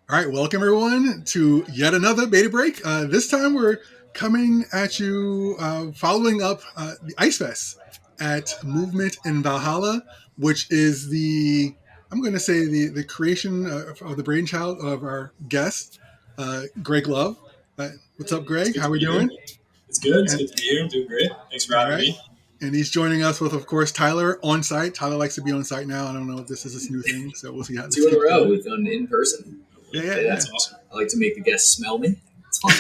All right, welcome everyone to yet another BetaBreak. This time we're coming at you following up the IceFest at Movement Valhalla, which is I'm going to say the creation of the brainchild of our guest, Greg Love. What's up, Greg? How are we doing? It's good. It's good to be here. I'm doing great. Thanks for having me. And he's joining us with, of course, Tyler on site. Tyler likes to be on site now. I don't know if this is his new thing, so we'll see how this 2 in a row with an in person. Yeah, that's awesome. I like to make the guests smell me. It's fun.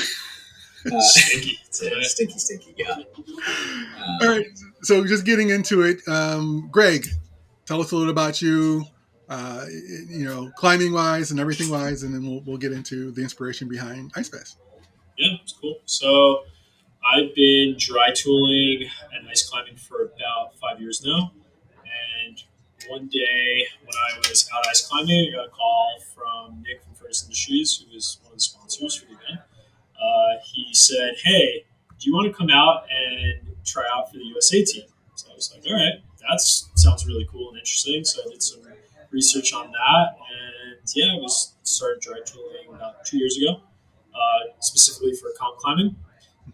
Stinky. Stinky. Yeah. All right. So just getting into it, Greg, tell us a little about you. Climbing wise and everything wise, and then we'll get into the inspiration behind IceFest. Yeah, it's cool. So I've been dry tooling and ice climbing for about 5 years now. And one day when I was out ice climbing, I got a call from Nick from Furnace Industries, who was one of the sponsors for the event. He said, "Hey, do you want to come out and try out for the USA team?" So I was like, "All right, that sounds really cool and interesting." So I did some research on that, and I started dry tooling about 2 years ago, specifically for comp climbing.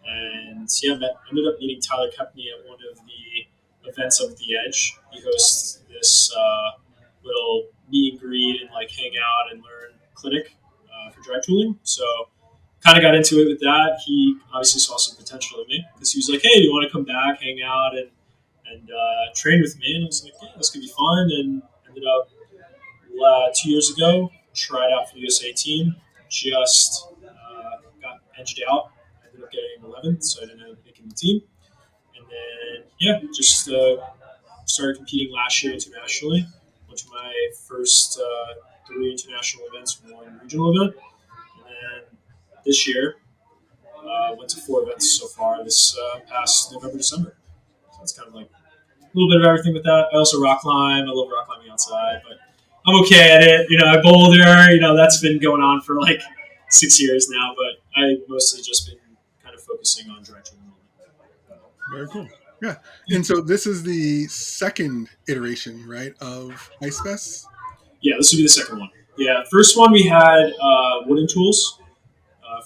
And ended up meeting Tyler Kepney at one of the events up at the Edge. He hosts this little meet and greet and like hang out and learn clinic for dry tooling. So kind of got into it with that. He obviously saw some potential in me because he was like, "Hey, do you want to come back, hang out, and train with me?" And I was like, "Yeah, this could be fun." And ended up 2 years ago, tried out for the USA team, just got edged out. Ended up getting 11th, so I didn't end up making the team. And then, just started competing last year internationally. Went to my first 3 international events, 1 regional event. And then this year, went to 4 events so far this past November, December. So it's kind of like a little bit of everything with that. I also rock climb. I love rock climbing outside, but I'm okay at it. I boulder. That's been going on for like 6 years now, but I mostly just been kind of focusing on dry tooling. Very cool. Yeah. And so this is the second iteration, right, of IceFest? Yeah, this will be the second one. Yeah, first one we had wooden tools.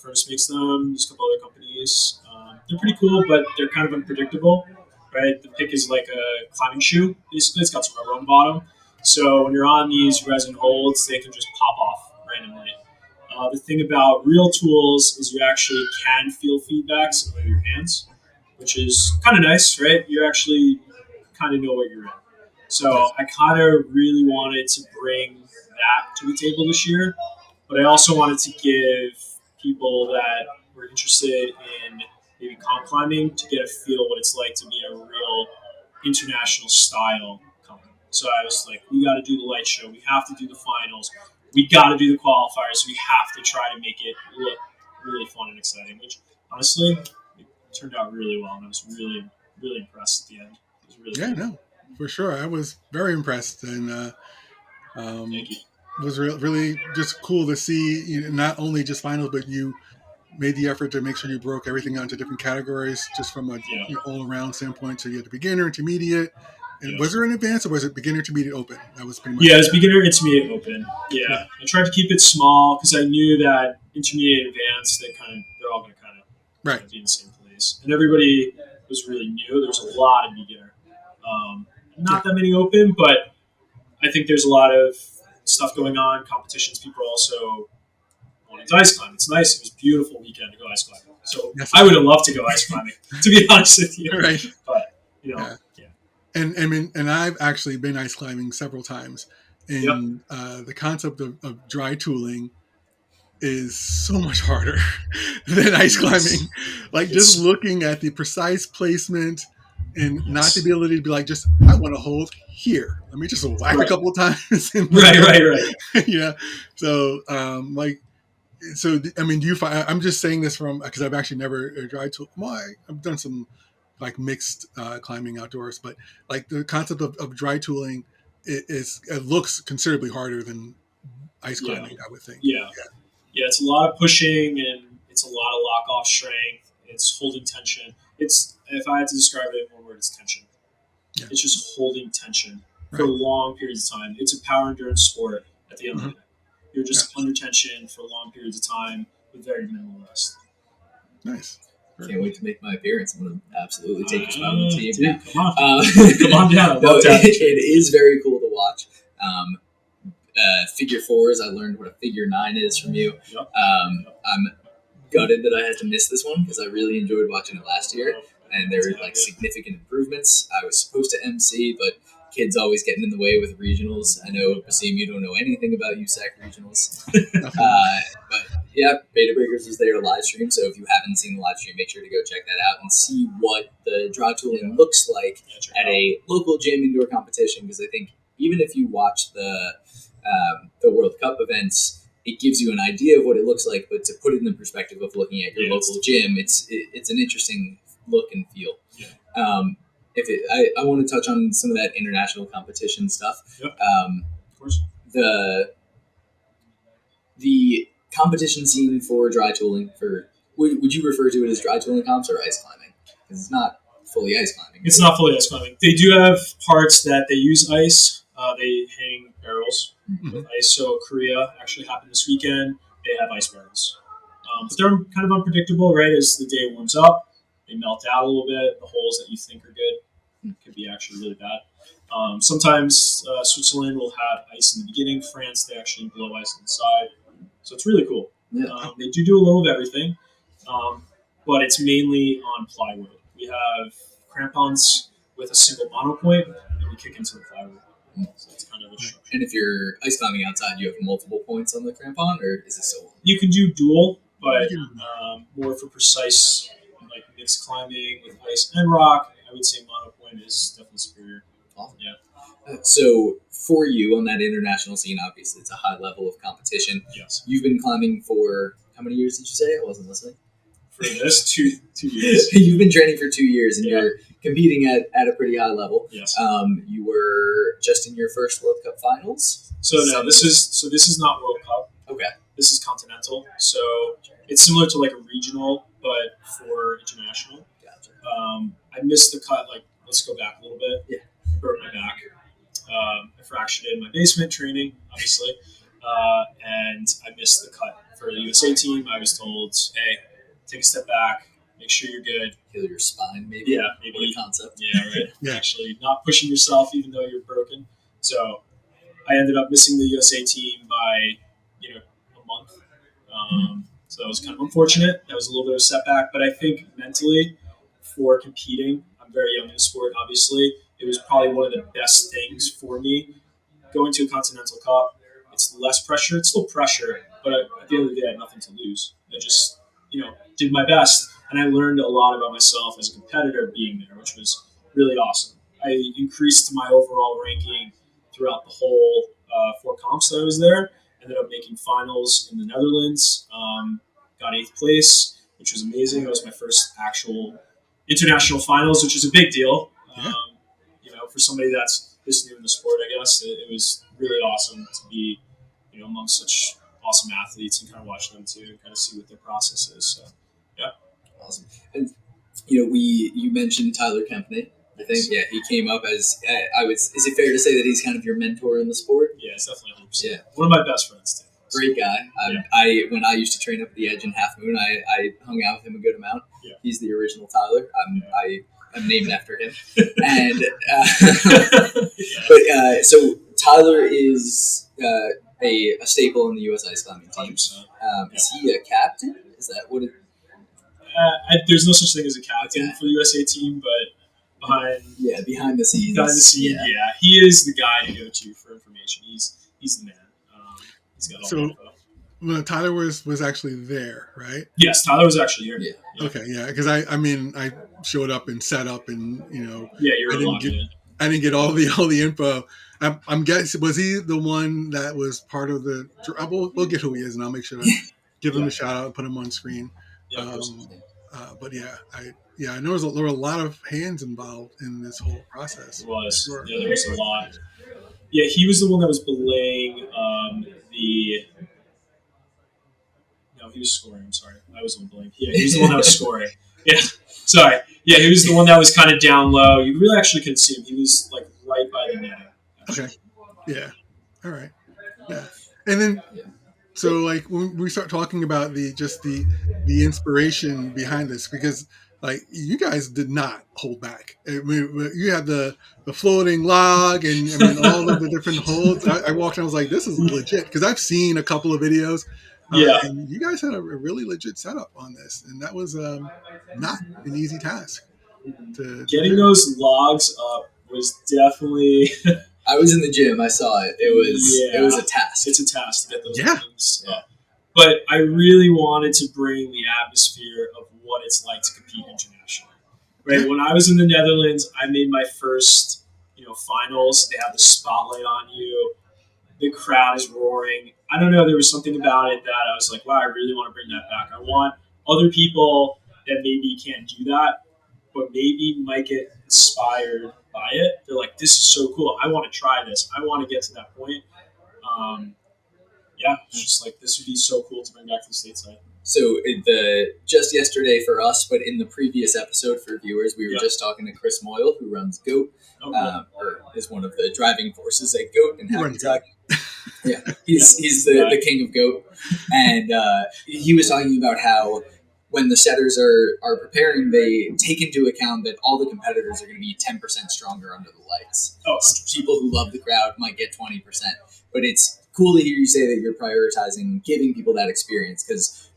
Furnace makes them. There's a couple other companies. They're pretty cool, but they're kind of unpredictable, right? The pick is like a climbing shoe. Basically, it's got some rubber on the bottom. So when you're on these resin holds, they can just pop off randomly. The thing about real tools is you actually can feel feedback similar to your hands, which is kind of nice, right? You actually kind of know what you're in. So I kind of really wanted to bring that to the table this year, but I also wanted to give people that were interested in maybe comp climbing to get a feel what it's like to be a real international style company. So I was like, we got to do the light show. We have to do the finals. We got to do the qualifiers. We have to try to make it look really fun and exciting, which honestly, it turned out really well. And I was really, really impressed at the end. It was really cool. No, for sure. I was very impressed. And thank you. It was really just cool to see not only just finals, but you made the effort to make sure you broke everything out into different categories just from a all-around standpoint. So you had the beginner, intermediate. And was there an advanced or was it beginner, intermediate, open? That was pretty much it was beginner, intermediate, open. Yeah. I tried to keep it small because I knew that intermediate and advanced, they're all going to kind of be in the same place. And everybody was really new. There was a lot of beginner. Not that many open, but I think there's a lot of stuff going on, competitions. People also wanted to ice climb. It's nice. It was a beautiful weekend to go ice climbing. So I would have loved to go ice climbing, to be honest with you. Right. But, And I've actually been ice climbing several times. And the concept of dry tooling is so much harder than ice climbing. Like just looking at the precise placement and not the ability to be like, just, I want to hold here. Let me just whack a couple of times. And right. Yeah. So, So, I mean, do you find? I'm just saying this from because I've actually never tried to. Well, I've done some like mixed climbing outdoors, but like the concept of dry tooling it looks considerably harder than ice Yeah, climbing. I would think. yeah, yeah. It's a lot of pushing and it's a lot of lock off strength. It's holding tension. It's if I had to describe it in one word, it's tension. Yeah. It's just holding tension for Right. long periods of time. It's a power endurance sport at the end of Mm-hmm. the day. You're Yeah. just under tension for long periods of time with very minimal rest. Nice. Can't wait to make my appearance. I'm going to absolutely take your spot on the team. Dude, come on. Uh, Come on down. No, it is very cool to watch. Figure fours, I learned what a figure 9 is from you. Yep. I'm gutted that I had to miss this one because I really enjoyed watching it last year, and there were like significant improvements. I was supposed to MC, but kids always getting in the way with regionals. I know, Basim, you don't know anything about USAC regionals. But yeah, Betabreakerz was there to live stream, so if you haven't seen the live stream, make sure to go check that out and see what the draw tooling looks like at a local gym indoor competition, because I think even if you watch the World Cup events, it gives you an idea of what it looks like, but to put it in the perspective of looking at your local gym, it's an interesting look and feel. Yeah. I want to touch on some of that international competition stuff. Yep. Of course. The competition scene for dry tooling, would you refer to it as dry tooling comps or ice climbing? Because it's not fully ice climbing. It's not fully ice climbing. They do have parts that they use ice. They hang barrels with ice. So Korea actually happened this weekend. They have ice barrels. But they're kind of unpredictable, right? As the day warms up, they melt out a little bit. The holes that you think are good could be actually really bad. Sometimes Switzerland will have ice in the beginning. France, they actually blow ice inside. So it's really cool. Yeah. They do a little of everything, but it's mainly on plywood. We have crampons with a single monopoint, and we kick into the plywood. So it's kind of a structure. And if you're ice climbing outside, you have multiple points on the crampon, or is it so long? You can do dual, but more for precise, like mixed climbing with ice and rock, I would say monopoint is definitely superior. Awesome. Yeah. So for you on that international scene, obviously it's a high level of competition. Yes. You've been climbing for how many years did you say? I wasn't listening. For this, 2 years. You've been training for 2 years, and you're competing at a pretty high level. Yes. You were just in your first World Cup finals. So no, this is not World Cup. Okay. This is continental. So it's similar to like a regional, but for international. Gotcha. I missed the cut. Like, let's go back a little bit. Yeah. I broke my back. I fractured it in my basement training, obviously, and I missed the cut for the USA team. I was told, hey, take a step back, make sure you're good. Heal your spine, maybe. Yeah, maybe. What a concept. Yeah, right. Yeah. Actually, not pushing yourself even though you're broken. So I ended up missing the USA team by a month. So that was kind of unfortunate. That was a little bit of a setback, but I think mentally for competing, I'm very young in the sport. Obviously, it was probably one of the best things for me going to a Continental Cup. It's less pressure. It's still pressure, but at the end of the day, I had nothing to lose. I just did my best, and I learned a lot about myself as a competitor being there, which was really awesome. I increased my overall ranking throughout the whole 4 comps that I was there. Ended up making finals in the Netherlands. Got 8th place, which was amazing. That was my first actual international finals, which is a big deal. Yeah. For somebody that's this new in the sport, I guess it was really awesome to be, amongst such awesome athletes and kind of watch them too, and kind of see what their process is. So, yeah, awesome. And you mentioned Tyler Kempney. I think he came up as is it fair to say that he's kind of your mentor in the sport? Yeah, it's definitely 100%. Yeah, one of my best friends too. Great guy. When I used to train up at the Edge in Half Moon, I hung out with him a good amount. Yeah. He's the original Tyler. I'm named after him. And so Tyler is a staple in the U.S. ice climbing team. Is he a captain? Is that what it? There's no such thing as a captain for the USA team, but behind the scenes. Yeah, he is the guy to go to for information. He's the man. He's got all the info. Well, Tyler was actually there, right? Yes, Tyler was actually here. Yeah. Okay, yeah, because I showed up and set up, and I didn't get all the info. I'm guessing, was he the one that was part of the? We'll get who he is, and I'll make sure to give them a shout out and put them on screen. Yeah, of course. But yeah, I know there were a lot of hands involved in this whole process. It was. Sure. Yeah, there was a lot. Yeah, he was the one that was belaying the. No, he was scoring. I'm sorry, I was on belaying. Yeah, he was the one that was scoring. Yeah, sorry. Yeah, he was the one that was kind of down low. You really actually couldn't see him. He was like right by the netting. Okay. Yeah. All right. Yeah. And then so like when we start talking about the inspiration behind this, because like you guys did not hold back. I mean, you had the floating log and I mean all of the different holds. I walked and I was like, this is legit, because I've seen a couple of videos, Yeah. and you guys had a really legit setup on this, and that was not an easy task to Getting do. those logs up was definitely. I was in the gym. I saw it. It was a task. It's a task to get those Yeah. things up. But I really wanted to bring the atmosphere of what it's like to compete internationally. Right. Yeah. When I was in the Netherlands, I made my first, finals. They have the spotlight on you. The crowd is roaring. I don't know. There was something about it that I was like, wow, I really want to bring that back. I want other people that maybe can't do that, but maybe might get inspired by it. They're like, this is so cool. I want to try this. I want to get to that point. It's just like, this would be so cool to bring back to the stateside. So just yesterday for us, but in the previous episode for viewers, we were just talking to Chris Moyle, who runs GOAT, or is one of the driving forces at GOAT in Hackensack. Yeah, he's the king of GOAT, and he was talking about how when the setters are preparing, they take into account that all the competitors are going to be 10% stronger under the lights. Oh, people who love the crowd might get 20%, but it's cool to hear you say that you're prioritizing giving people that experience, because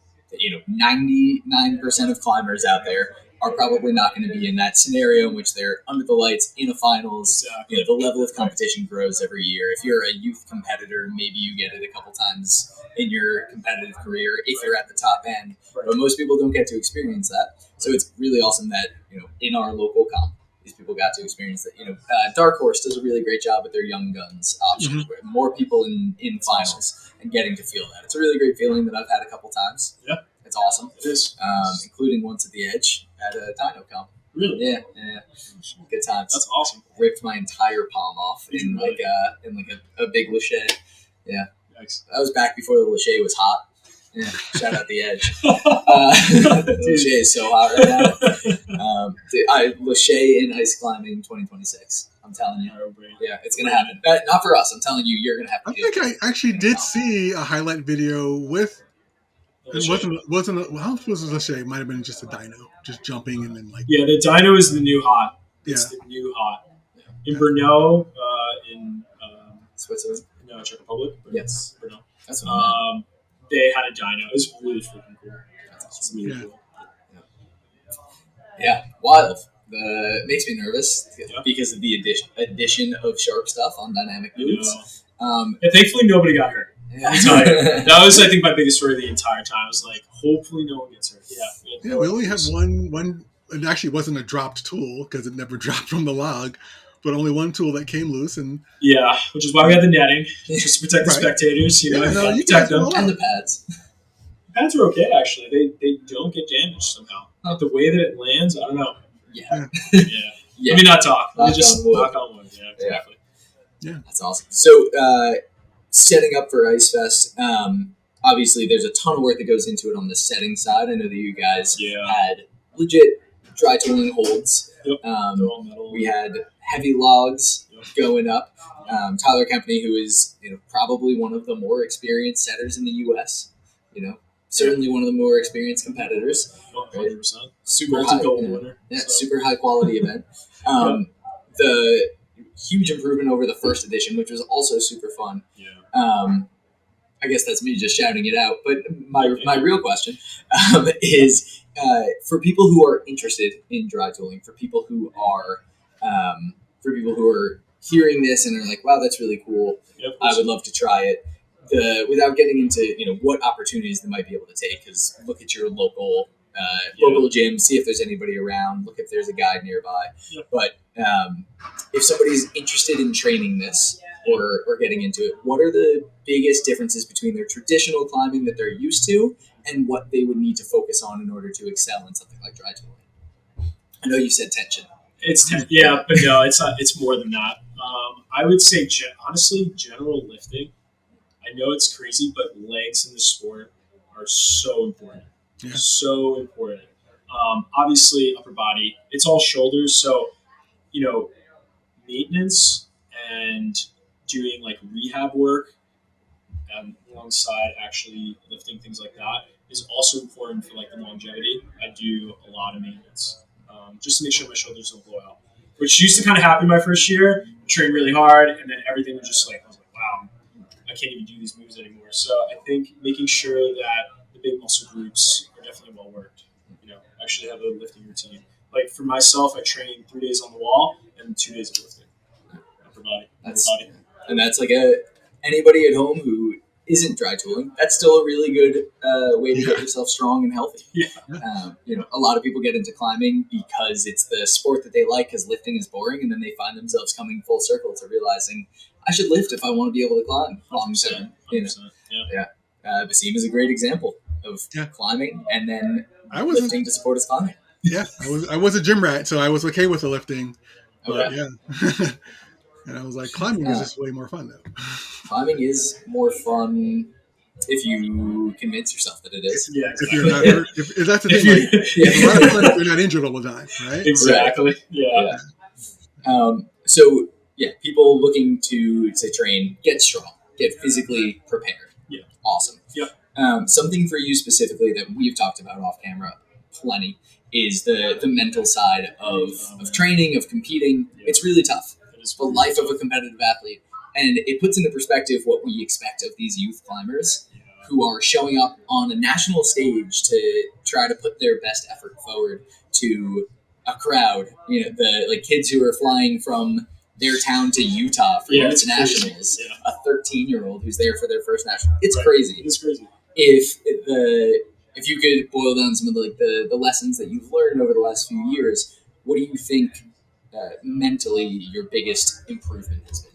99% of climbers out there are probably not going to be in that scenario in which they're under the lights in a finals. Exactly. The level of competition grows every year. If you're a youth competitor, maybe you get it a couple times in your competitive career if you're at the top end. But most people don't get to experience that. So it's really awesome that in our local comp, these people got to experience that. Dark Horse does a really great job with their Young Guns option, where more people in finals and getting to feel that. It's a really great feeling that I've had a couple times. Yeah. It's awesome. It is. Including once at the Edge at a Dino Comp. Really? Yeah. Good times. That's awesome. Ripped my entire palm off in a big Lachey. Yeah. Yikes. That was back before the Lachey was hot. Yeah. Shout out the Edge. The Lachey is so hot right now. Lachey in ice climbing 2026. I'm telling you. Yeah, it's gonna happen. Not for us. I'm telling you, you're gonna have to. I think I actually did see a highlight video with. It wasn't how was the shade? It might have been just a dyno, just jumping and then like. Yeah, the dyno is the new hot. It's Yeah. the new hot. In Brno, in Switzerland. No, Czech Republic. Yes. Brno. That's what I meant. They had a dyno. It was really freaking cool. It's really cool. Yeah, wild. Makes me nervous because of the addition of sharp stuff on dynamic moves. And thankfully, nobody got hurt. Yeah. That was, I think, my biggest story the entire time. I was like, hopefully no one gets hurt. Yeah, we only had one. It actually wasn't a dropped tool because it never dropped from the log, but only one tool that came loose. And which is why we had the netting, just to protect the spectators. Protect them. And the pads. The pads are okay, actually. They don't get damaged somehow. The way that it lands, I don't know. Yeah. Let me not talk. Let me just knock on wood. Yeah, exactly. Yeah, that's awesome. So, setting up for IceFest, obviously there's a ton of work that goes into it on the setting side. I know that you guys had legit dry tooling holds. Yep. They're all metal. We had heavy logs going up. Tyler Kempney, who is probably one of the more experienced setters in the U.S., certainly one of the more experienced competitors. 100%. Super high, gold winner. Yeah, super high quality event. The huge improvement over the first edition, which was also super fun. Yeah. I guess that's me just shouting it out. But my real question is for people who are interested in dry tooling, for people who are hearing this and are like, wow, that's really cool. I would love to try it. Without getting into what opportunities they might be able to take, because look at your local gym, see if there's anybody around, look if there's a guide nearby. But if somebody's interested in training this, or getting into it, what are the biggest differences between their traditional climbing that they're used to and what they would need to focus on in order to excel in something like dry tooling? I know you said tension. Yeah, but no, it's not. It's more than that. I would say, honestly, general lifting. I know it's crazy, but legs in the sport are so important. Yeah. So important. Obviously, upper body. It's all shoulders. So, maintenance and doing like rehab work alongside actually lifting things like that is also important for like the longevity. I do a lot of maintenance just to make sure my shoulders don't blow out, which used to kind of happen my first year. I trained really hard, and then everything was just like I was like, wow, I can't even do these moves anymore. So I think making sure that the big muscle groups are definitely well worked. Actually have a lifting routine. Like for myself, I train 3 days on the wall and 2 days of lifting. Upper body. And that's like anybody at home who isn't dry tooling, that's still a really good way to get yourself strong and healthy. Yeah. A lot of people get into climbing because it's the sport that they like, because lifting is boring, and then they find themselves coming full circle to realizing I should lift if I want to be able to climb long term. Basim is a great example of climbing and then lifting to support his climbing. Yeah, I was a gym rat, so I was okay with the lifting. But yeah. And I was like, climbing is just way more fun, though. Climbing is more fun if you convince yourself that it is. Yeah, exactly. If you're not hurt, if that's the thing, you're not injured all the time, right? Exactly. Yeah. So people looking to train, get strong, get physically prepared. Yeah. Awesome. Yeah. Something for you specifically that we've talked about off camera plenty is the mental side of training, of competing. Yeah. It's really tough. It's the life of a competitive athlete. And it puts into perspective what we expect of these youth climbers who are showing up on a national stage to try to put their best effort forward to a crowd. The kids who are flying from their town to Utah for youth nationals. A 13-year-old who's there for their first national. It's crazy. It's crazy. If you could boil down some of the lessons that you've learned over the last few years, what do you think mentally your biggest improvement has been?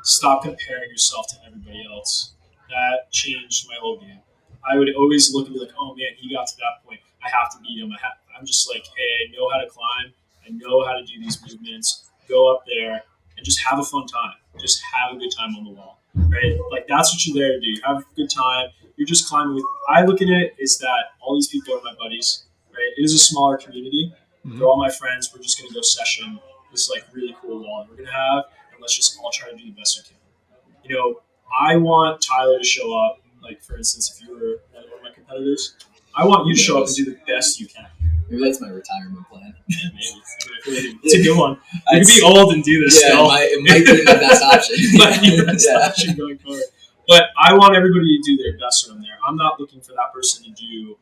Stop comparing yourself to everybody else. That changed my whole game. I would always look and be like, oh man, he got to that point. I have to beat him. I'm just like, hey, I know how to climb. I know how to do these movements. Go up there and just have a fun time. Just have a good time on the wall, right? Like that's what you're there to do. Have a good time. You're just climbing with. I look at it is that all these people are my buddies, right? It is a smaller community. They're all my friends. We're just gonna go session this like really cool wall that we're gonna have, and let's just all try to do the best we can. I want Tyler to show up. Like for instance, if you were one of my competitors, I want you to show up and do the best you can. Maybe that's my retirement plan. Yeah, maybe. It's a good one. You can be old and do this still. It might be my best option. It might be the best option going forward. But I want everybody to do their best when I'm there. I'm not looking for that person to do,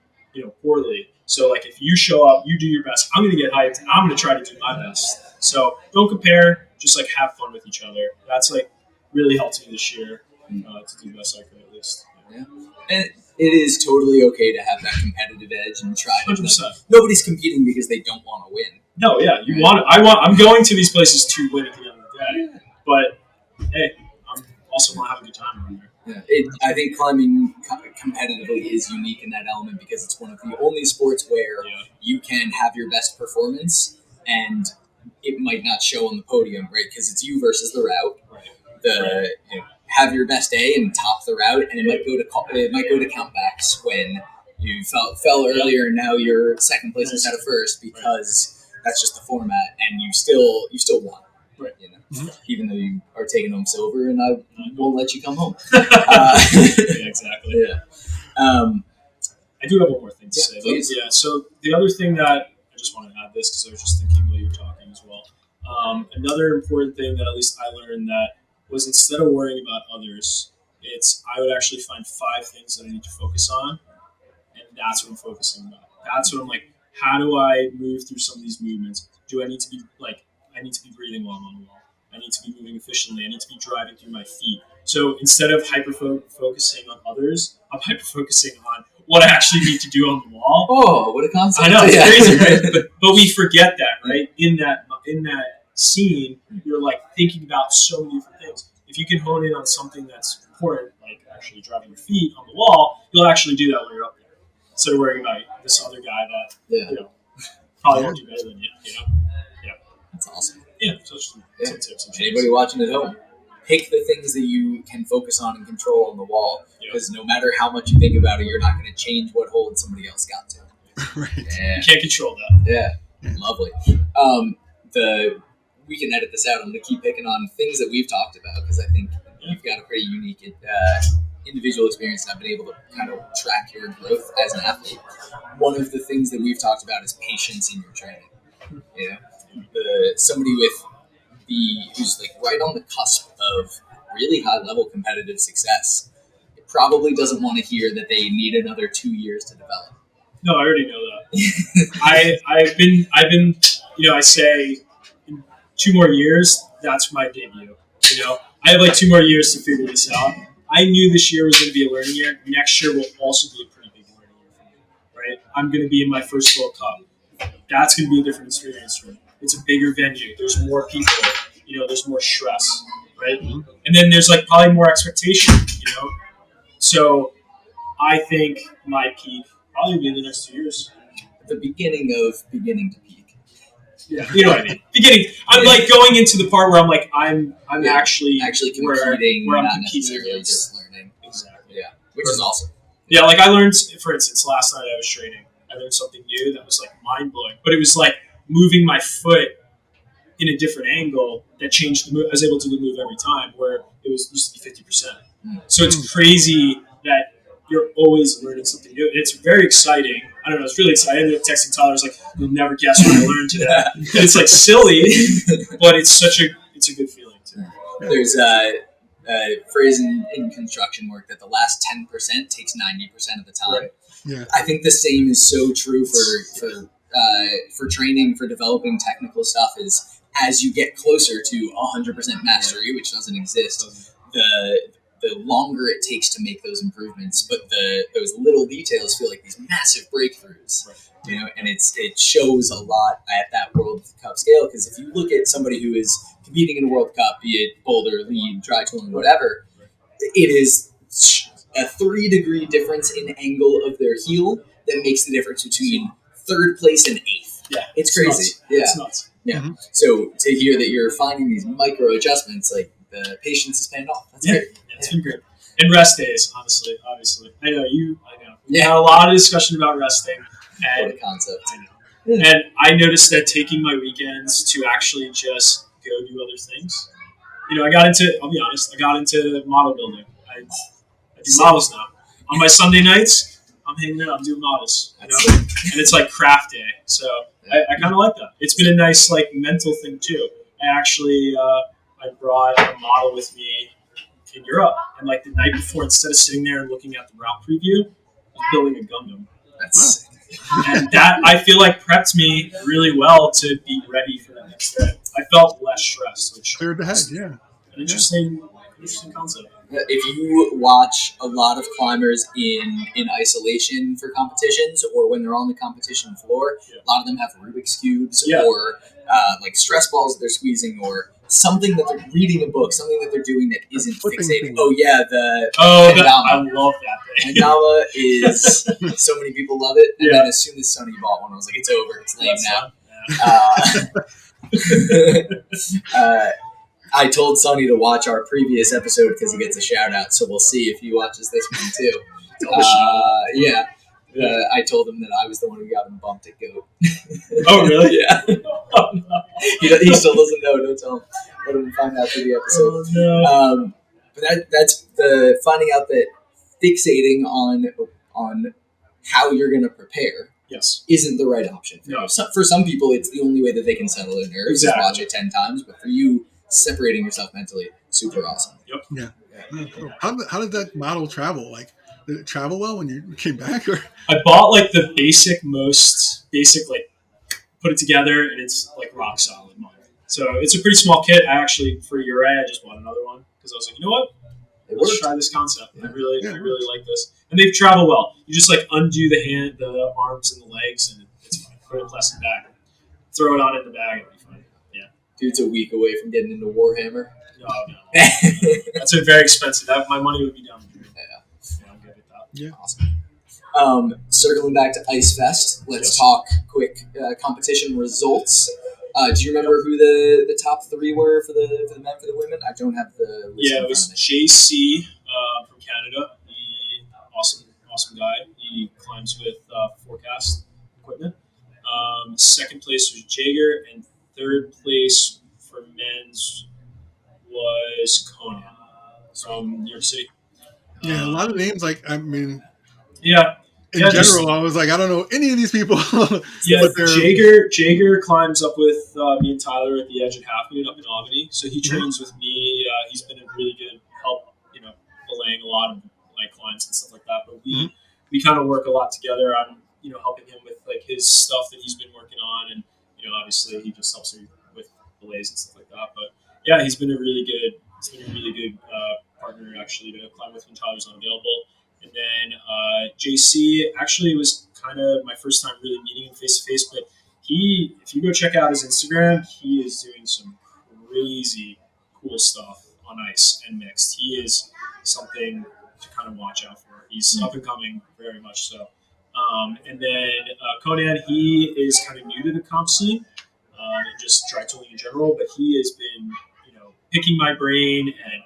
poorly. So like if you show up, you do your best. I'm going to get hyped. I'm going to try to do my best. So don't compare. Just like have fun with each other. That's like really helped me this year to do the best I could at least. Yeah. And it is totally okay to have that competitive edge and try to. 100%. Nobody's competing because they don't want to win. No, yeah, you want. I'm going to these places to win at the end of the day. Yeah. But hey, I'm also want to have a good time around there. Yeah. I think climbing competitively is unique in that element because it's one of the only sports where you can have your best performance and it might not show on the podium, right? Because it's you versus the route. Right. Have your best day and top the route, and it might go to countbacks when you fell earlier and now you're second place instead of first because that's just the format, and you still won. Right. Even though you are taking home silver, and I won't let you come home. Yeah, exactly. Yeah. I do have one more thing to say. Please. Yeah. So the other thing that I just want to add this because I was just thinking while you were talking as well. Another important thing that at least I learned that was instead of worrying about others, I would actually find 5 things that I need to focus on, and that's what I'm focusing on. That's what I'm like, how do I move through some of these movements? Do I need to be breathing while I'm on the wall? I need to be moving efficiently. I need to be driving through my feet. So instead of focusing on others, I'm hyper-focusing on what I actually need to do on the wall. Oh, what a concept. I know, it's crazy, right? But we forget that, right? In that scene, you're like thinking about so many different things. If if you can hone in on something that's important, like actually driving your feet on the wall, you'll actually do that when you're up there, instead of worrying about this other guy that probably won't do better than you. Yeah, That's awesome. Yeah. So some tips and anybody watching at home, pick the things that you can focus on and control on the wall, because no matter how much you think about it, you're not going to change what hold somebody else got to. Right. You can't control that. Yeah. Lovely. We can edit this out. I'm going to keep picking on things that we've talked about, because I think you've got a pretty unique individual experience, and I've been able to kind of track your growth as an athlete. One of the things that we've talked about is patience in your training. Somebody who's like right on the cusp of really high level competitive success, it probably doesn't want to hear that they need another 2 years to develop. No, I already know that. I've been, I say in 2 more years, that's my debut. I have like 2 more years to figure this out. I knew this year was going to be a learning year. Next year will also be a pretty big learning year for me, right? I'm going to be in my first World Cup. That's going to be a different experience for me. It's a bigger venue. There's more people. There's more stress, right? Mm-hmm. And then there's like probably more expectation, So I think my peak probably be in the next 2 years. The beginning to peak. Yeah, you know what I mean. Beginning. I'm like going into the part where I'm like I'm actually competing, where I'm not competing necessarily against. Just learning. Exactly. Yeah, which is awesome. Yeah, like I learned, for instance, last night I was training. I learned something new that was like mind blowing, but it was like moving my foot in a different angle that changed the move. I was able to move every time, where it used to be 50%. So it's crazy that you're always learning something new. And it's very exciting. I don't know. It's really exciting. I ended up texting Tyler. I was like, "You'll never guess what I learned today." And it's like silly, but it's a good feeling too. There's a phrase in construction work that the last 10% takes 90% of the time. Right. Yeah. I think the same is so true for training, for developing technical stuff. Is as you get closer to 100% mastery, which doesn't exist, the longer it takes to make those improvements, but those little details feel like these massive breakthroughs, and it shows a lot at that World Cup scale, because if you look at somebody who is competing in a World Cup, be it boulder, lead, dry tooling, whatever, it is a 3-degree difference in angle of their heel that makes the difference between 3rd place and 8th. Yeah, it's crazy. Nuts. Yeah, it's nuts. Yeah. Mm-hmm. So to hear that you're finding these micro adjustments, like the patience is paying off. That's great. Yeah, it's been great. And rest days, obviously. I know. We had a lot of discussion about resting. What a concept. I know. Yeah. And I noticed that taking my weekends to actually just go do other things. I'll be honest, I got into model building. I do models now. On my Sunday nights, I'm hanging out, I'm doing models. And it's like craft day. So I kind of like that. It's been a nice like mental thing too. I brought a model with me in Europe, and like the night before, instead of sitting there and looking at the route preview, I was building a Gundam. That's sick. And that I feel like prepped me really well to be ready for the next day. I felt less stressed, which cleared the head. Yeah, an interesting concept. If you watch a lot of climbers in isolation for competitions, or when they're on the competition floor, a lot of them have Rubik's Cubes or like stress balls that they're squeezing, or something that they're reading a book, something that they're doing that isn't fixating. Oh yeah, I love that thing. Kendama is so many people love it, and then as soon as Sony bought one, I was like, it's over, it's lame now. I told Sonny to watch our previous episode because he gets a shout out, so we'll see if he watches this one too. I told him that I was the one who got him bumped at GOAT. Oh, really? Yeah. Oh, no. He still doesn't know. Don't tell him. Let him find out through the episode. Oh, no. But that's the finding out that fixating on how you're going to prepare isn't the right option. For some people, it's the only way that they can settle their nerves. Exactly. Watch it 10 times, but for you, separating yourself mentally, super awesome. Yep. Yeah. Cool. How did that model travel? Like, did it travel well when you came back? Or I bought like the most basic, like put it together, and it's like rock solid model. So it's a pretty small kit. I actually, for Ure, I just bought another one because I was like, you know what? Let's try this concept. Yeah. I really like this. And they've traveled well. You just like undo the arms and the legs, and it's fine. Put it in a plastic bag. Throw it on in the bag, and it'll be fine. Yeah. Dude's a week away from getting into Warhammer. No, that's a very expensive. My money would be down the drain. Yeah, I'm good with that. Yeah. Awesome. Circling back to IceFest, let's talk quick competition results. Do you remember who the top three were for the men, for the women? I don't have the list. Yeah, it was JC from Canada. He awesome guy. He climbs with Forecast equipment. Second place was Jaeger, and third place for men's was Conan from New York City. Yeah, a lot of names. Like, I mean, Yeah. in Yeah, general, I was like, I don't know any of these people. Yeah, but they're Jaeger climbs up with me and Tyler at the Edge at Half Moon up in Albany. So he trains with me. He's been a really good help, belaying a lot of like climbs and stuff like that. But we kind of work a lot together. I'm helping him with like his stuff that he's been working on, and obviously he just helps me with belays and stuff like that. But yeah, he's been a really good partner actually to climb with when Tyler's unavailable. And then JC actually was kind of my first time really meeting him face to face. But if you go check out his Instagram, he is doing some crazy cool stuff on ice and mixed. He is something to kind of watch out for. He's up and coming very much so. And then Conan, he is kind of new to the comp scene and just dry tooling in general. But he has been, picking my brain and,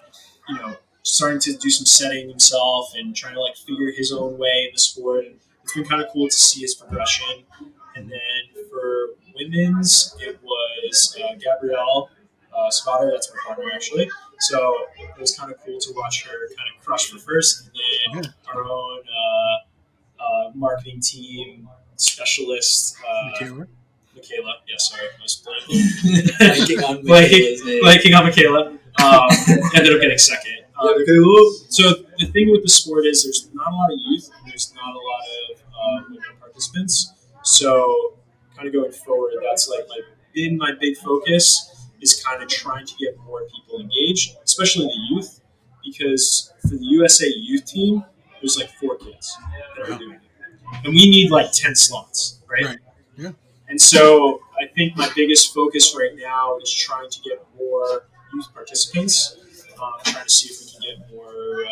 starting to do some setting himself and trying to like figure his own way in the sport. And it's been kind of cool to see his progression. And then for women's, it was Gabrielle Spotter. That's my partner actually. So it was kind of cool to watch her kind of crush for first, and then our own marketing team specialist. Michaela. Yeah, sorry, I was blanking on Michaela's name. Blanking on Michaela. Ended up getting second. So the thing with the sport is there's not a lot of youth and there's not a lot of women participants. So kind of going forward, that's like my big focus is kind of trying to get more people engaged, especially the youth, because for the USA youth team, there's like 4 kids that are doing it, and we need like 10 slots, right? Yeah. And so I think my biggest focus right now is trying to get more youth participants, trying to see if we can get more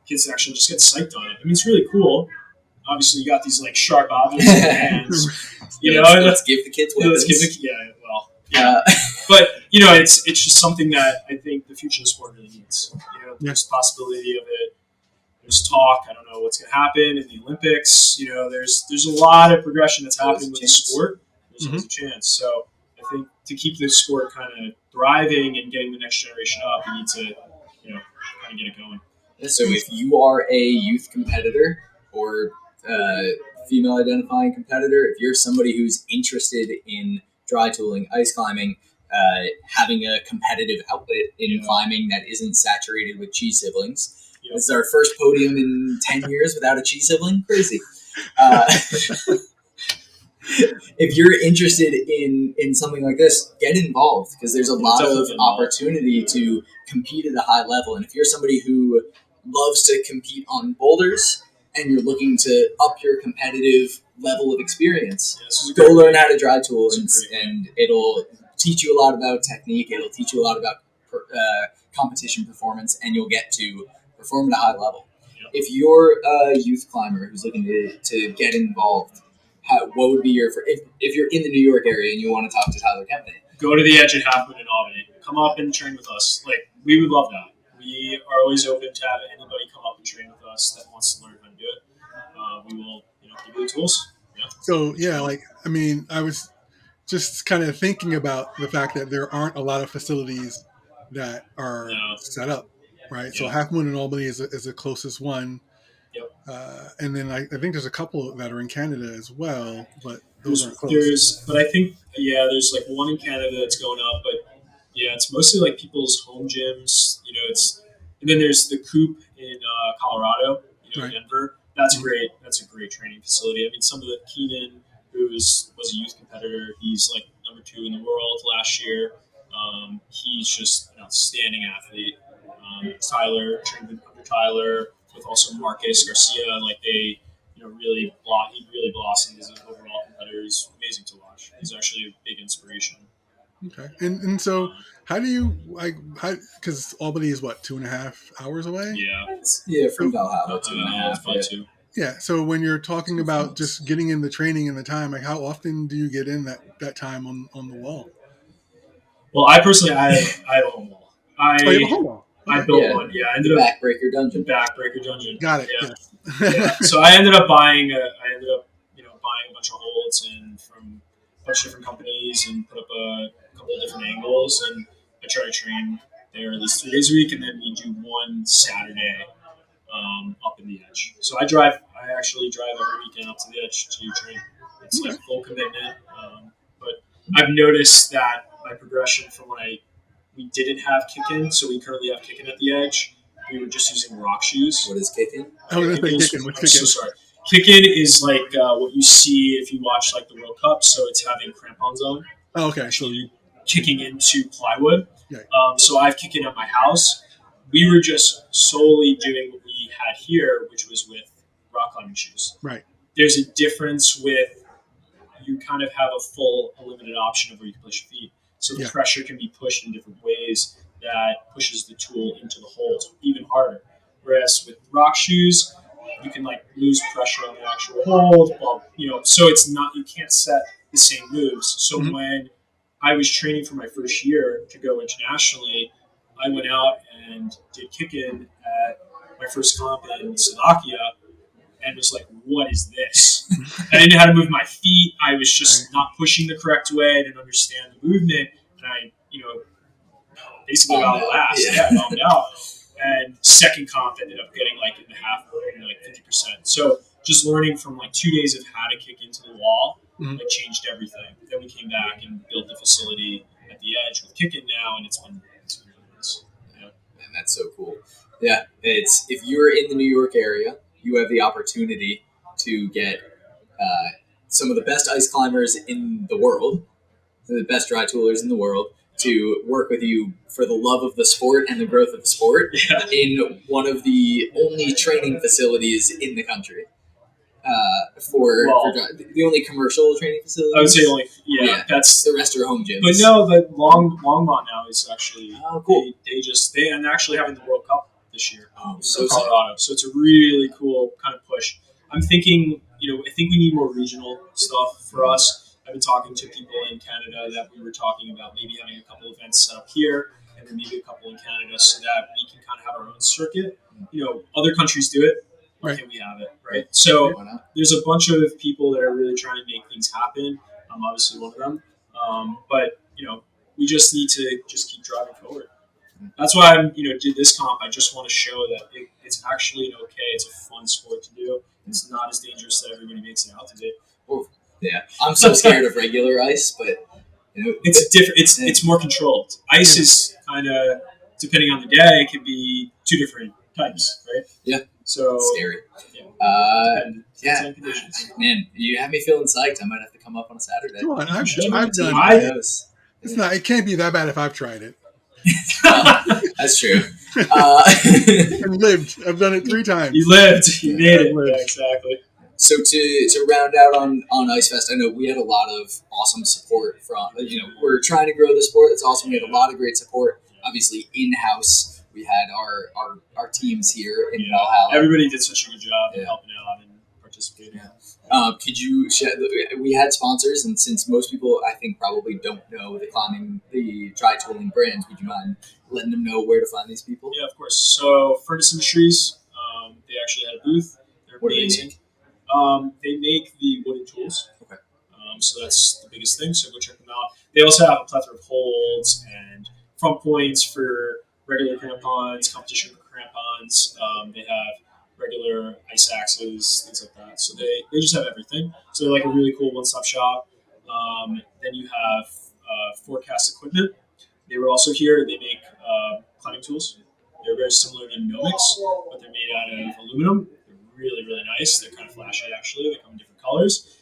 kids to actually just get psyched on it. I mean, it's really cool. Obviously, you got these like sharp objects in your hands. Let's give the kids weapons. But it's just something that I think the future of the sport really needs. There's possibility of it. There's talk. I don't know what's going to happen in the Olympics. There's a lot of progression that's happening with the sport. There's always a chance. So I think to keep the sport kind of thriving and getting the next generation up, we need to, kind of get it going. So if you are a youth competitor or female identifying competitor, if you're somebody who's interested in dry tooling, ice climbing, having a competitive outlet in climbing that isn't saturated with chi siblings. This is our first podium in 10 years without a chi sibling. Crazy. If you're interested in something like this, get involved because there's a lot of opportunity to compete at a high level. And if you're somebody who loves to compete on boulders and you're looking to up your competitive level of experience, go learn how to dry tool and it'll teach you a lot about technique. It'll teach you a lot about competition performance, and you'll get to perform at a high level. If you're a youth climber who's looking to get involved, what would be if you're in the New York area and you want to talk to Tyler Kempney? Go to the Edge at Half Moon in Albany. Come up and train with us. Like, we would love that. We are always open to have anybody come up and train with us that wants to learn how to do it. We will, give you the tools. Yeah. So I was just kind of thinking about the fact that there aren't a lot of facilities that are set up, right? So Half Moon in Albany is the closest one. Yep. And then I think there's a couple that are in Canada as well, but those aren't close. But I think, there's like one in Canada that's going up, but it's mostly like people's home gyms. And then there's the Coop in Colorado, Denver. That's great. That's a great training facility. I mean, some of the Keenan, who was a youth competitor, he's like number 2 in the world last year. He's just an outstanding athlete. Tyler trained under Tyler with also Marcus Garcia. Like they, he really blossomed as an overall competitor. He's amazing to watch. He's actually a big inspiration. Okay. And so how do you like how because Albany is what 2.5 hours away? Yeah, Yeah, So from Valhalla, 2.5. probably two. yeah. So when you're talking about Close. just getting in the training and the time, like how often do you get in that time on the wall? Well, I personally, I have a home wall. Oh, you have a I home wall. I Okay. built Yeah, one. Yeah, I the ended up Backbreaker the dungeon. backbreaker dungeon. Got it. Yeah, yeah. Yes. So I ended up buying. I ended up buying a bunch of holds and from a bunch of different companies and put up a couple of different angles and I try to train there at least 3 days a week and then we do one Saturday up in the edge. So I actually drive every weekend up to the edge to train. It's like Okay. full commitment. But I've noticed that my progression from when we didn't have kick-in, so we currently have kick-in at the edge. We were just using rock shoes. What is kicking? I was gonna say Kick-in kicking. is, What's I'm so kicking? sorry. Kick-in is like what you see if you watch like the World Cup. So it's having crampons on, Oh, okay. So actually kicking into plywood. yeah. So I've kick-in at my house. We were just solely doing what we had here, which was with rock climbing shoes. Right. There's a difference with you kind of have a full, a limited option of where you can place your feet. So the Yeah. pressure can be pushed in different ways that pushes the tool into the holes even harder. Whereas with rock shoes, you can like lose pressure on the actual hold. Well, so it's not you can't set the same moves. So Mhm. when I was training for my first year to go internationally, I went out and did kick-in at my first comp in Slovakia and was like, what is this? I didn't know how to move my feet. I was just not pushing the correct way. I didn't understand the movement. And I, basically got last. Yeah, bombed out. And second comp ended up getting like in the half, like 50%. So just learning from like 2 days of how to kick into the wall, Mhm. like changed everything. Then we came back and built the facility at the edge with kicking now, and it's been really nice. Yeah. And that's so cool. Yeah, it's if you're in the New York area, you have the opportunity to get some of the best ice climbers in the world, the best dry toolers in the world, to work with you for the love of the sport and the growth of the sport Yeah. in one of the only training facilities in the country. For the only commercial training facility. I would say only, that's the rest are home gyms. But no, but Longmont now is actually cool. And they're actually having the World Cup this year in so Colorado. So it's a really cool kind of push. I'm thinking, I think we need more regional stuff for us. I've been talking to people in Canada that we were talking about maybe having a couple events set up here and then maybe a couple in Canada so that we can kind of have our own circuit. Other countries do it. Why can't we have it, right? So there's a bunch of people that are really trying to make things happen. I'm obviously one of them. But we just need to just keep driving forward. That's why I'm did this comp. I just want to show that it's actually okay. It's a fun sport to do. It's not as dangerous that everybody makes it out to be. Well, yeah, I'm so scared of regular ice, but it's different. It's more controlled. Ice is kind of depending on the day. It can be two different types, right? Yeah. So it's scary. Yeah. Man, you have me feeling psyched. I might have to come up on a Saturday. Come on, I've done it. It's not. It can't be that bad if I've tried it. That's true. I've lived. I've done it 3 times. You lived. You made it. Yeah, exactly. So to round out on IceFest, I know we had a lot of awesome support from. We're trying to grow the sport. It's awesome. We had a lot of great support. Obviously, in-house, we had our teams here in Valhalla. Everybody did such a good job in helping out and participating. Yeah. Could you share? We had sponsors, and since most people, I think, probably don't know the dry tooling brands, would you mind letting them know where to find these people? Yeah, of course. So Furnace Industries, they actually had a booth. They're amazing. They make the wooden tools. Okay. So that's the biggest thing. So go check them out. They also have a plethora of holds and front points for regular crampons, competition crampons. They have regular ice axes, things like that. So they just have everything. So they're like a really cool one-stop shop. Then you have Forecast Equipment. They were also here. They make climbing tools. They're very similar to Nomics, but they're made out of aluminum. They're really, really nice. They're kind of flashy, actually. They come in different colors.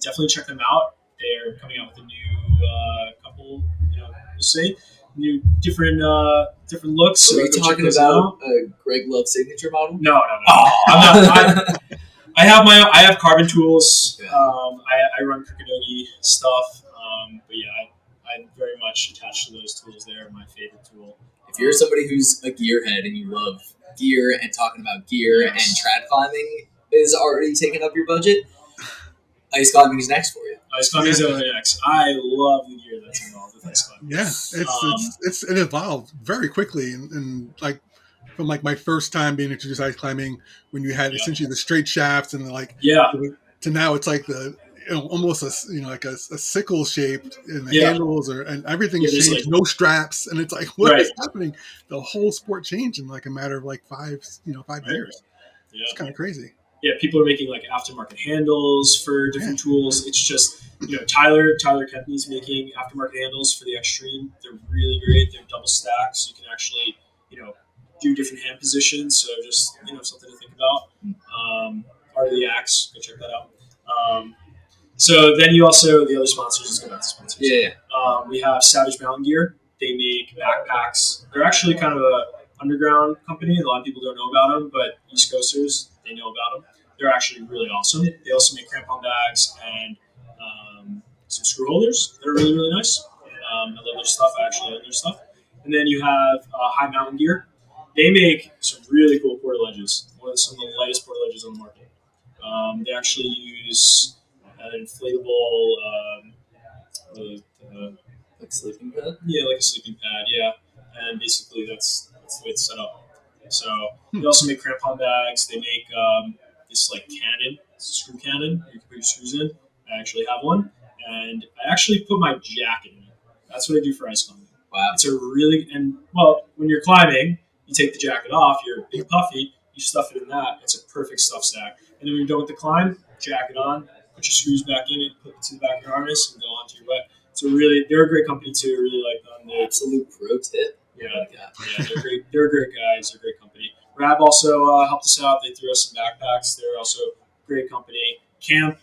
Definitely check them out. They're coming out with a new couple, we'll see. New different looks. So are you talking about a Greg Love signature model? No. I'm not. I have carbon tools. Yeah. I run Kukadogi stuff. But yeah, I very much much attached to those tools. They're my favorite tool. If you're somebody who's a gearhead and you love gear and talking about gear and trad climbing is already taking up your budget, ice climbing is next for you. Ice climbing is next. I love the gear that's involved with ice climbing. Yeah, it evolved very quickly, and like from like my first time being introduced to ice climbing, when you had essentially the straight shafts and to now it's like the almost like a sickle shaped and the handles and everything's changed, like, no straps, and it's like what is happening? The whole sport changed in like a matter of like 5 years. Yeah. It's kind of crazy. Yeah, people are making like aftermarket handles for different tools. It's just Tyler Kempney's making aftermarket handles for the Extreme. They're really great. They're double stacked, so you can actually do different hand positions. So just something to think about. Art of the Axe, go check that out. So then you also the other sponsors. Let's go back to sponsors. Yeah. We have Savage Mountain Gear. They make backpacks. They're actually kind of a underground company. A lot of people don't know about them, but East Coasters, they know about them. They're actually really awesome. They also make crampon bags and some screw holders that are really, really nice. I love their stuff. I actually love their stuff. And then you have High Mountain Gear. They make some really cool porta ledges. Some of the lightest porta ledges on the market. They actually use an inflatable like a sleeping pad? Yeah, like a sleeping pad, yeah. And basically that's the way it's set up. So they also make crampon bags. They make this like cannon, screw cannon. You can put your screws in. I actually have one. And I actually put my jacket in it. That's what I do for ice climbing. Wow. It's when you're climbing, you take the jacket off, you're big puffy, you stuff it in that. It's a perfect stuff stack. And then when you're done with the climb, jacket on, put your screws back in it, put it to the back of your harness, and go on to your wet. So they're a great company too. I really like them. They're absolute pro tip. Yeah, they're great. They're great guys. They're a great company. Rab also helped us out. They threw us some backpacks. They're also a great company. Camp,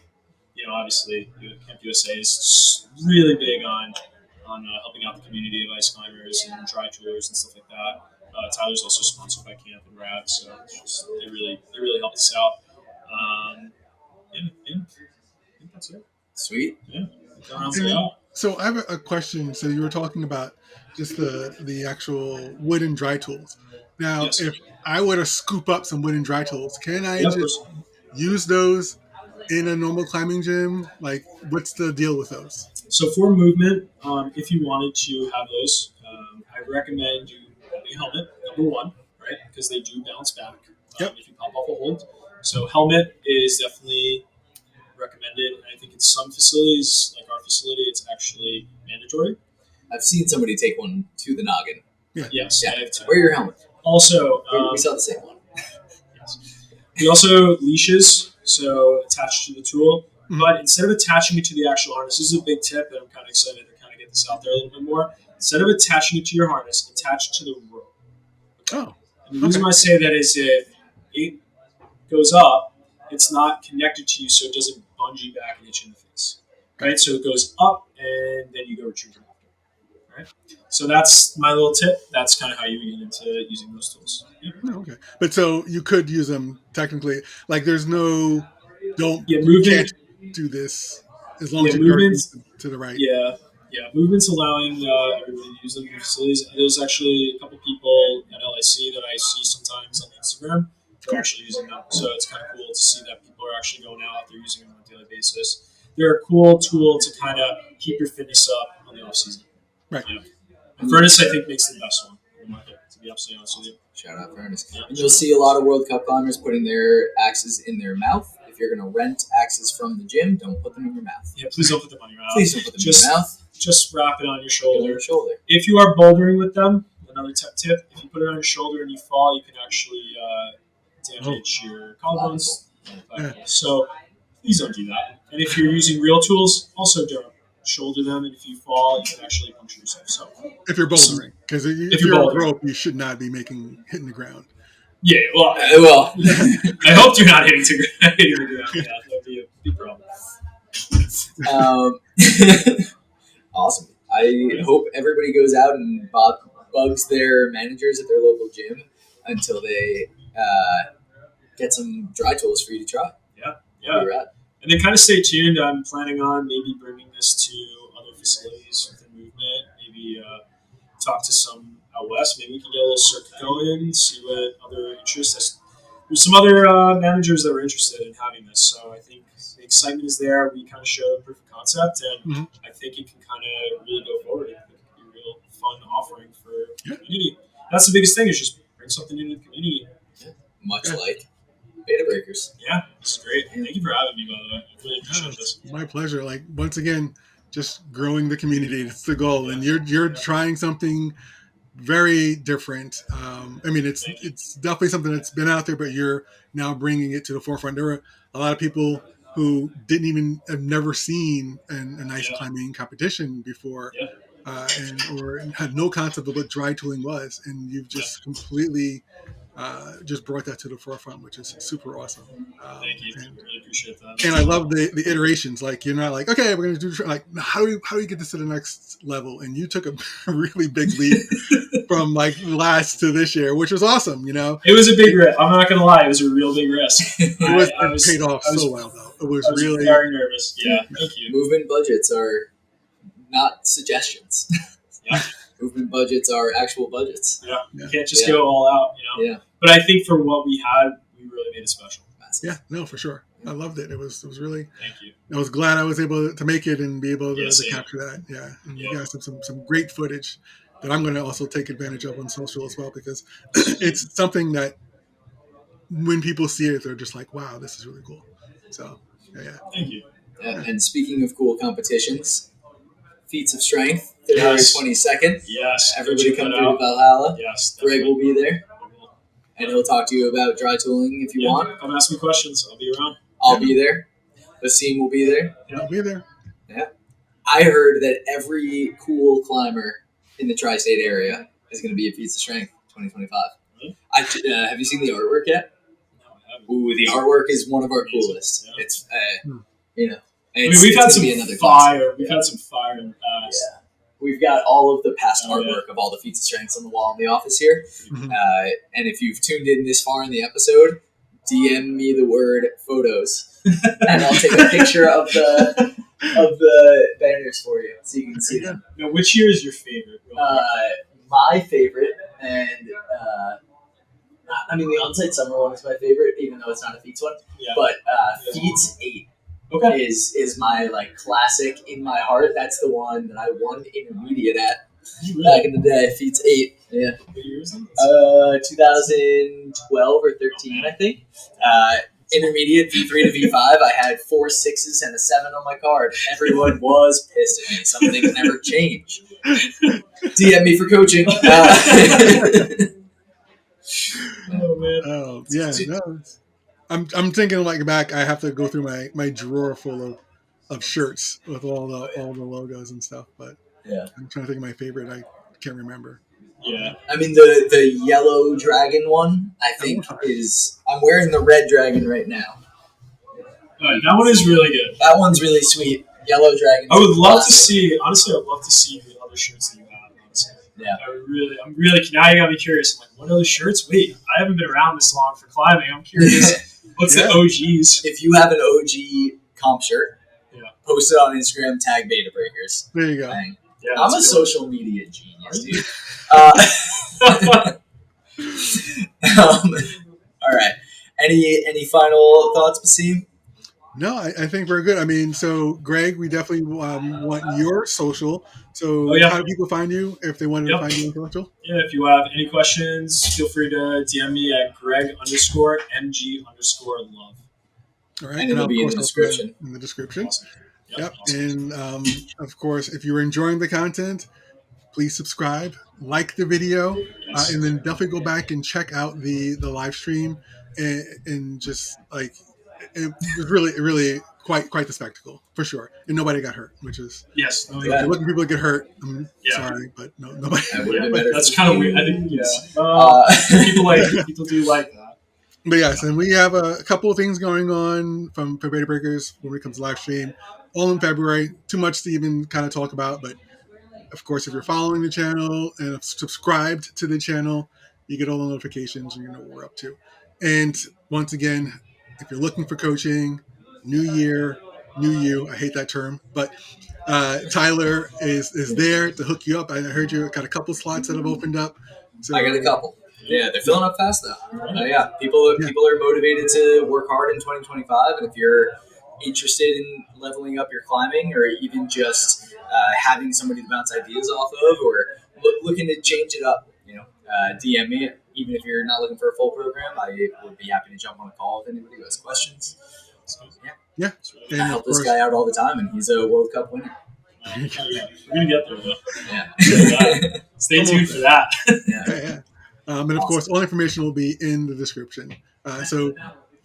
obviously, Camp USA is really big on helping out the community of ice climbers and dry tours and stuff like that. Tyler's also sponsored by Camp and Rab, so they really helped us out. I think that's it. Sweet. Yeah. So I have a question. So you were talking about just the actual wooden dry tools. Now, if I were to scoop up some wooden dry tools, can I just use those in a normal climbing gym? Like, what's the deal with those? So for movement, if you wanted to have those, I recommend you having a helmet, number one, right? Because they do bounce back if you pop off a hold. So helmet is definitely recommended. And I think in some facilities, like our facility, it's actually mandatory. I've seen somebody take one to the noggin. Yeah. Yes, I have too. Wear your helmet. Also, we saw the same one. Yes. We also leashes, so attached to the tool. Mm-hmm. But instead of attaching it to the actual harness, this is a big tip, and I'm kind of excited to kind of get this out there a little bit more. Instead of attaching it to your harness, attach it to the rope. Okay? Oh. And the reason why I say that is if it goes up, it's not connected to you, so it doesn't bungee back and hit you in the face. Right? So it goes up, and then you go retrieve it after. Right? So that's my little tip. That's kind of how you get into using those tools. Yeah. Oh, okay. But so you could use them technically. Like there's no, you can't do this as long as you're to the right. Yeah. Movement's allowing everybody to use them in facilities. There's actually a couple people at LIC that I see sometimes on Instagram. They're actually using them. So it's kind of cool to see that people are actually going out. They're using them on a daily basis. They're a cool tool to kind of keep your fitness up on the off season. Right. Yeah. And Furnace, I think, makes the best one in the market, to be absolutely honest with you. Shout out Furnace. Yeah, and you'll see a lot of World Cup climbers putting their axes in their mouth. If you're going to rent axes from the gym, don't put them in your mouth. Yeah, please don't put them on your mouth. Please don't put them in your mouth. Just wrap it on your shoulder. If you are bouldering with them, another tip, if you put it on your shoulder and you fall, you can actually damage your collarbones. So please don't do that. And if you're using real tools, also don't shoulder them. And if you fall, you can actually puncture yourself. So if you're bouldering, because if you're on a rope, you should not be hitting the ground. Yeah, well, I hope you're not hitting the ground. Yeah, that would be a big problem. Awesome. I hope everybody goes out and bugs their managers at their local gym until they get some dry tools for you to try. Yeah. And then kind of stay tuned. I'm planning on maybe bringing this to other facilities within Movement, maybe talk to some out west. Maybe we can get a little circuit going, see what other interests. There's some other managers that were interested in having this, so I think the excitement is there. We kind of showed proof of concept, and Mhm. I think it can kind of really go forward. I think it can be a real fun offering for the community. That's the biggest thing, is just bring something new to the community. Much like Betabreakerz. Yeah, this is great. Thank you for having me, by the way. I really appreciate this. My pleasure. Like, once again, just growing the community. It's the goal, and you're trying something very different. I mean, it's definitely something that's been out there, but you're now bringing it to the forefront. There were a lot of people who didn't even have never seen an ice climbing competition before, or had no concept of what dry tooling was, and you've just completely just brought that to the forefront, which is super awesome. Thank you. And, Really appreciate that. and I love the iterations. Like, you're not like, okay, we're going to do like, how do we get this to the next level? And you took a really big leap from like last to this year, which was awesome. It was a big risk. I'm not going to lie. It was a real big risk. It paid off so well, though. It was really very nervous. Yeah, thank you. Movement budgets are not suggestions. Yeah. Movement budgets are actual budgets. Yeah, you can't just go all out, Yeah. But I think for what we had, we really made it special. Yeah, no, for sure. I loved it. It was really. Thank you. I was glad I was able to make it and be able to capture that. Yeah, and you guys have some great footage that I'm going to also take advantage of on social as well, because it's something that when people see it, they're just like, "Wow, this is really cool." So, yeah. Thank you. And speaking of cool competitions, Feats of Strength, February 22nd. Yes. Everybody come through to Valhalla. Yes. Greg will be there. And he'll talk to you about dry tooling if you want. Come ask me questions. I'll be around. I'll be there. Wasim will be there. I'll be there. Yeah. I heard that every cool climber in the tri-state area is going to be at Feats of Strength 2025. Really? Have you seen the artwork yet? No, I haven't. Ooh, the artwork is one of our coolest. Yeah. It's, we've had some fire. We've had some fire in the past. Yeah. We've got all of the past artwork of all the Feats of Strengths on the wall in the office here. Mm-hmm. And if you've tuned in this far in the episode, DM me the word photos, and I'll take a picture of the banners for you so you can see them. Now, which year is your favorite? My favorite, and I mean the on-site summer one is my favorite, even though it's not a Feats one. Yeah. But Feats 8. Okay. Is my like classic in my heart. That's the one that I won intermediate at back in the day. Feats 8. Yeah. What year is it? 2012 or 13, I think. Intermediate V3 to V5. I had 4 6s and a 7 on my card. Everyone was pissed at me. Some things never change. DM me for coaching. Oh man. Oh yeah. No. I'm thinking like back. I have to go through my drawer full of shirts with all the logos and stuff. But yeah, I'm trying to think of my favorite. I can't remember. Yeah, I mean the yellow dragon one. I think is. I'm wearing the red dragon right now. That one is really good. That one's really sweet. Yellow dragon. I would love to see. Honestly, I'd love to see the other shirts that you have. Honestly. Yeah. I'm really. Now you got me curious. I'm like, what other shirts? Wait, I haven't been around this long for climbing. I'm curious. What's the OGs? If you have an OG comp shirt, post it on Instagram, tag Betabreakerz. There you go. Bang. Yeah, I'm a social media genius, dude. All right. Any final thoughts, Basim? No, I think we're good. I mean, so Greg, we definitely want your social. So how do people find you if they wanted to find you on social? Yeah, if you have any questions, feel free to DM me at Greg_MG_love. All right, and it'll be in the description. In the description. Awesome. Yep. And of course, if you're enjoying the content, please subscribe, like the video, and then definitely go back and check out the live stream and just like. It was really quite the spectacle for sure, and nobody got hurt, which is yes. If you're looking for people to get hurt, I'm sorry, but nobody. That's kind of weird. I think people do like that. But yes, and we have a couple of things going on for Betabreakerz when it comes to live stream, all in February. Too much to even kind of talk about, but of course, if you're following the channel and have subscribed to the channel, you get all the notifications and you know what we're up to. And once again, if you're looking for coaching, new year, new you. I hate that term, but Tyler is there to hook you up. I heard you got a couple slots that have opened up. So I got a couple. Yeah, they're filling up fast though. Yeah, people are motivated to work hard in 2025, and if you're interested in leveling up your climbing, or even just having somebody to bounce ideas off of, or looking to change it up, DM me. Even if you're not looking for a full program, I would be happy to jump on a call with anybody who has questions. Yeah, I help this guy out all the time, and he's a World Cup winner. We're gonna get there though. Yeah. Stay tuned for that. Yeah. And of course, all information will be in the description. So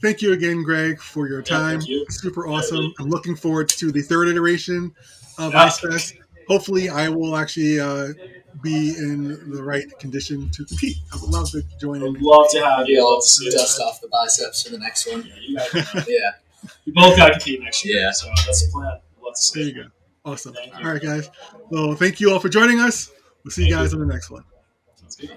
thank you again, Greg, for your time. Thank you. Super awesome. I'm looking forward to the third iteration of IceFest. Hopefully, I will actually be in the right condition to compete. I would love to join in. I'd love to have Maybe you. I'll dust off the biceps for the next one. Yeah, you guys Yeah. We both got to compete next year. Yeah. So that's the plan. I'd love to see There it. you go. Awesome. Thank you. All right, guys. Well, thank you all for joining us. We'll see you guys on the next one. Sounds good.